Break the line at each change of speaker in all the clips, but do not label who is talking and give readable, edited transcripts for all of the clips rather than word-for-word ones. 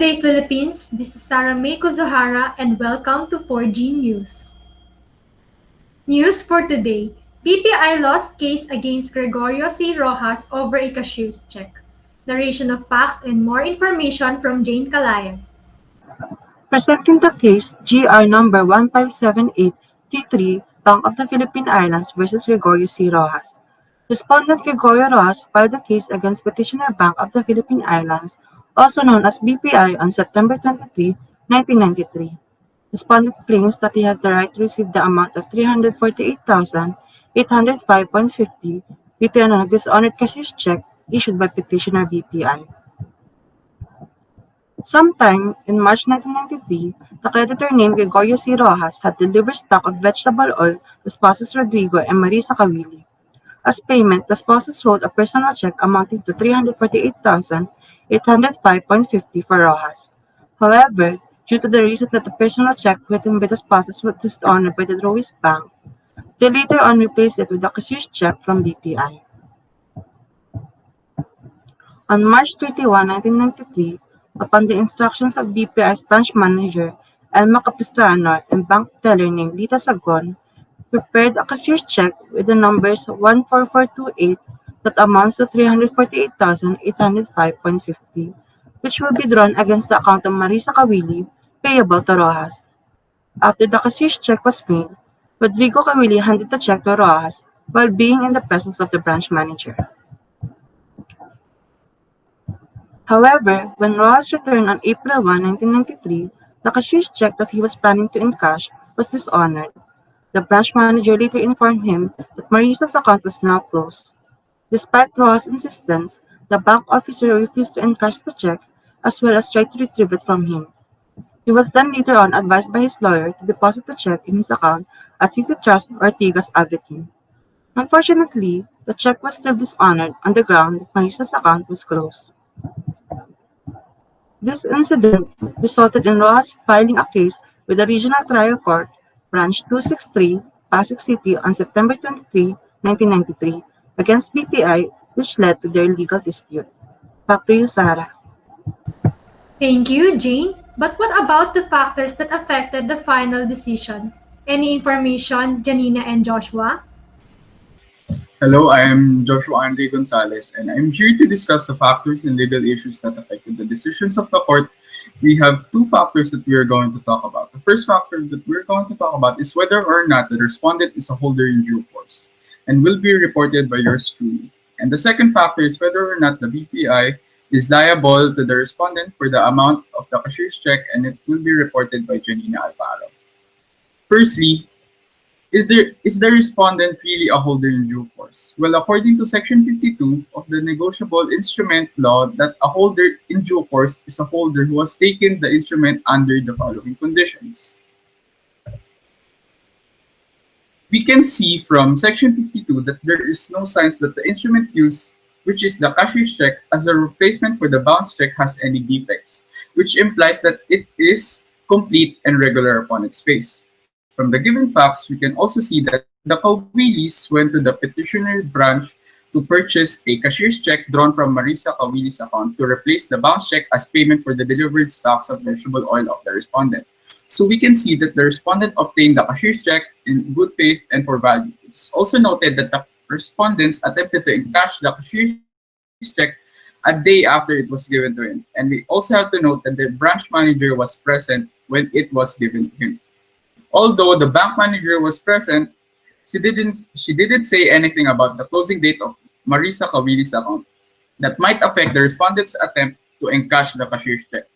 day, Philippines. This is Sarah May Kuzuhara, and welcome to 4G News. News for today. BPI lost case against Gregorio C. Rojas over a cashier's check. Narration of facts and more information from Jane Calayag.
Presenting the case GR number 157833, Bank of the Philippine Islands versus Gregorio C. Rojas. Respondent Gregorio Rojas filed the case against Petitioner Bank of the Philippine Islands, also known as BPI, on September 23, 1993. Respondent claims that he has the right to receive the amount of 348,805.50 written on a dishonored cashier's check issued by Petitioner BPI. Sometime in March 1993, the creditor named Gregorio C. Rojas had delivered stock of vegetable oil to spouses Rodrigo and Marisa Cavili. As payment, the spouses wrote a personal check amounting to 348,805.50 for Rojas. However, due to the reason that the personal check written by the spouses was dishonored by the Drawings Bank, they later on replaced it with a cashier's check from BPI. On March 31, 1993, upon the instructions of BPI's branch manager, Elma Capistrano, and bank teller named Lita Sagon, prepared a cashier's check with the numbers 14428 that amounts to 348,805.50, which will be drawn against the account of Marisa Cawili, payable to Rojas. After the cashier's check was made, Rodrigo Cawili handed the check to Rojas while being in the presence of the branch manager. However, when Rojas returned on April 1, 1993, the cashier's check that he was planning to encash was dishonored. The branch manager later informed him that Marisa's account was now closed. Despite Rojas' insistence, the bank officer refused to encash the check as well as tried to retrieve it from him. He was then later on advised by his lawyer to deposit the check in his account at City Trust Ortigas Avenue. Unfortunately, the check was still dishonored on the ground that Marisa's account was closed. This incident resulted in Rojas filing a case with the Regional Trial Court, Branch 263, Pasig City on September 23, 1993, against BPI, which led to their legal dispute. Back to you, Sarah.
Thank you, Jane. But what about the factors that affected the final decision? Any information, Janina and Joshua?
Hello, I am Joshua Andre Gonzales, and I'm here to discuss the factors and legal issues that affected the decisions of the court. We have two factors that we are going to talk about. The first factor that we're going to talk about is whether or not the respondent is a holder in due course and will be reported by yours truly. And the second factor is whether or not the BPI is liable to the respondent for the amount of the cashier's check, and it will be reported by Janina Alparo. Firstly, is the respondent really a holder in due course? Well, according to Section 52 of the Negotiable Instrument Law, that a holder in due course is a holder who has taken the instrument under the following conditions. We can see from Section 52 that there is no signs that the instrument used, which is the cashier's check, as a replacement for the bounce check has any defects, which implies that it is complete and regular upon its face. From the given facts, we can also see that the Cawilis went to the petitioner branch to purchase a cashier's check drawn from Marisa Cawili's account to replace the bounce check as payment for the delivered stocks of vegetable oil of the respondent. So we can see that the respondent obtained the cashier's check in good faith and for value. It's also noted that the respondents attempted to encash the cashier's check a day after it was given to him. And we also have to note that the branch manager was present when it was given to him. Although the bank manager was present, she didn't say anything about the closing date of Marisa Cawili's account that might affect the respondent's attempt to encash the cashier's check.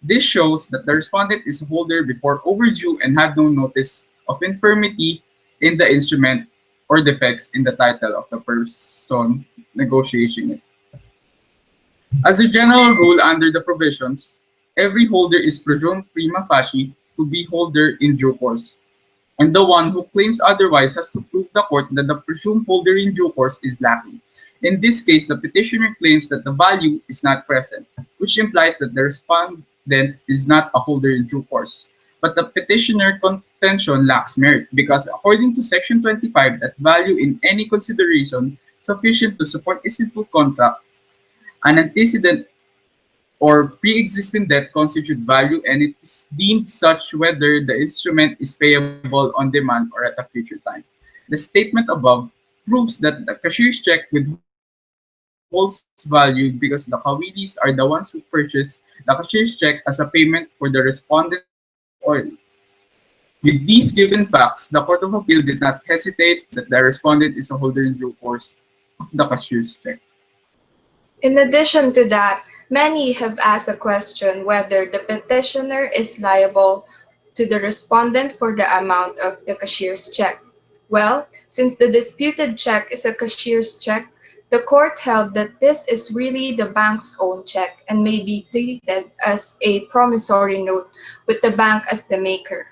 This shows that the respondent is a holder before overdue and had no notice of infirmity in the instrument or defects in the title of the person negotiating it. As a general rule under the provisions, every holder is presumed prima facie to be holder in due course, and the one who claims otherwise has to prove the court that the presumed holder in due course is lacking. In this case, the petitioner claims that the value is not present, which implies that the respondent is not a holder in due course. But the petitioner contention lacks merit because according to Section 25, that value in any consideration sufficient to support a simple contract, an antecedent or pre-existing debt constitute value and it is deemed such whether the instrument is payable on demand or at a future time. The statement above proves that the cashier's check withholds value because the Kawilis are the ones who purchased the cashier's check as a payment for the respondent's purchase of oil. With these given facts, the Court of Appeal did not hesitate that the respondent is a holder in due course of the cashier's check.
In addition to that, many have asked the question whether the petitioner is liable to the respondent for the amount of the cashier's check. Well, since the disputed check is a cashier's check, the court held that this is really the bank's own check and may be treated as a promissory note with the bank as the maker.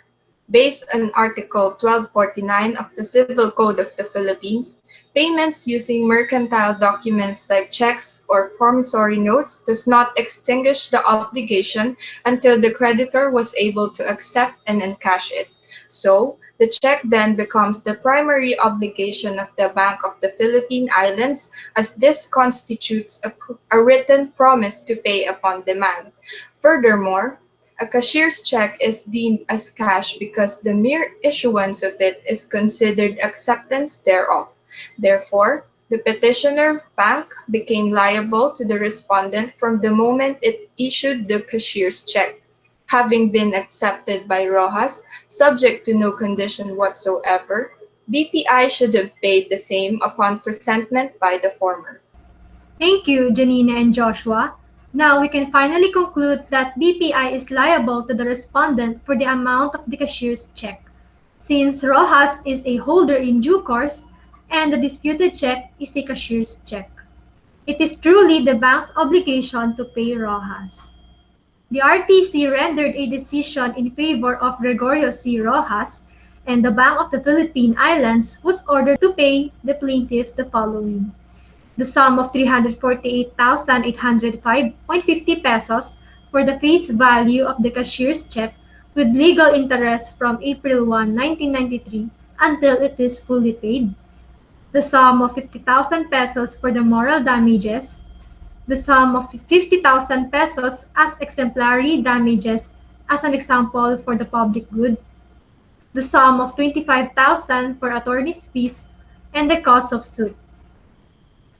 Based on Article 1249 of the Civil Code of the Philippines, payments using mercantile documents like checks or promissory notes does not extinguish the obligation until the creditor was able to accept and encash it. So, the check then becomes the primary obligation of the Bank of the Philippine Islands as this constitutes a written promise to pay upon demand. Furthermore, a cashier's check is deemed as cash because the mere issuance of it is considered acceptance thereof. Therefore, the petitioner bank became liable to the respondent from the moment it issued the cashier's check. Having been accepted by Rojas, subject to no condition whatsoever, BPI should have paid the same upon presentment by the former.
Thank you, Janina and Joshua. Now we can finally conclude that BPI is liable to the respondent for the amount of the cashier's check, since Rojas is a holder in due course and the disputed check is a cashier's check. It is truly the bank's obligation to pay Rojas. The RTC rendered a decision in favor of Gregorio C. Rojas, and the Bank of the Philippine Islands was ordered to pay the plaintiff the following: the sum of 348,805.50 pesos for the face value of the cashier's check with legal interest from April 1, 1993 until it is fully paid, the sum of 50,000 pesos for the moral damages, the sum of 50,000 pesos as exemplary damages as an example for the public good, the sum of 25,000 for attorney's fees, and the cost of suit.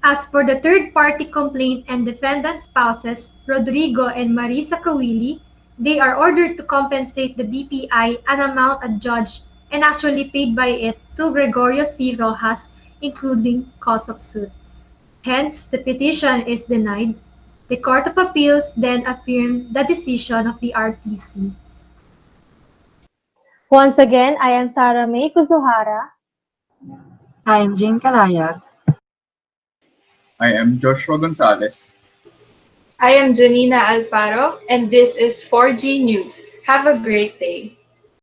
As for the third-party complaint and defendant spouses, Rodrigo and Marisa Kawili, they are ordered to compensate the BPI an amount adjudged and actually paid by it to Gregorio C. Rojas, including cost of suit. Hence, the petition is denied. The Court of Appeals then affirmed the decision of the RTC.
Once again, I am Sarah May Kuzuhara.
I am Jane Calayag.
I am Joshua Gonzales.
I am Janina Alparo, and this is 4G News. Have a great day.